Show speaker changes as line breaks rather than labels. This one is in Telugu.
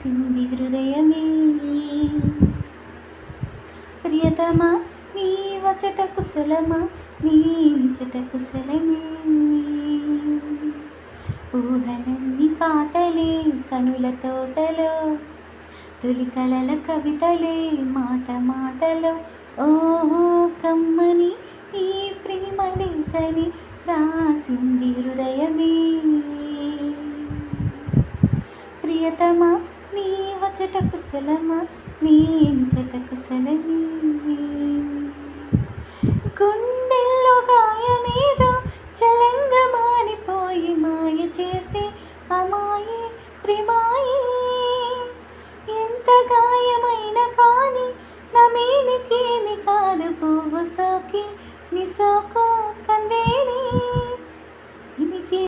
రాసింది హృదయమే. ప్రియతమా నీ వచట కుశలమా, నీ నిజట కుశలమే. ఊహలన్నీ పాటలే కనుల తోటలో, తొలి కలల కవితలే మాట మాటలో. ఓహో కమ్మని ఈ ప్రేమ లేఖని రాసింది హృదయమే. ప్రియతమా నీ వచట కుశలమా, నీ నిజట కుశలమే. గుండెల్లో గాయమేదో చలంగా మారిపోయి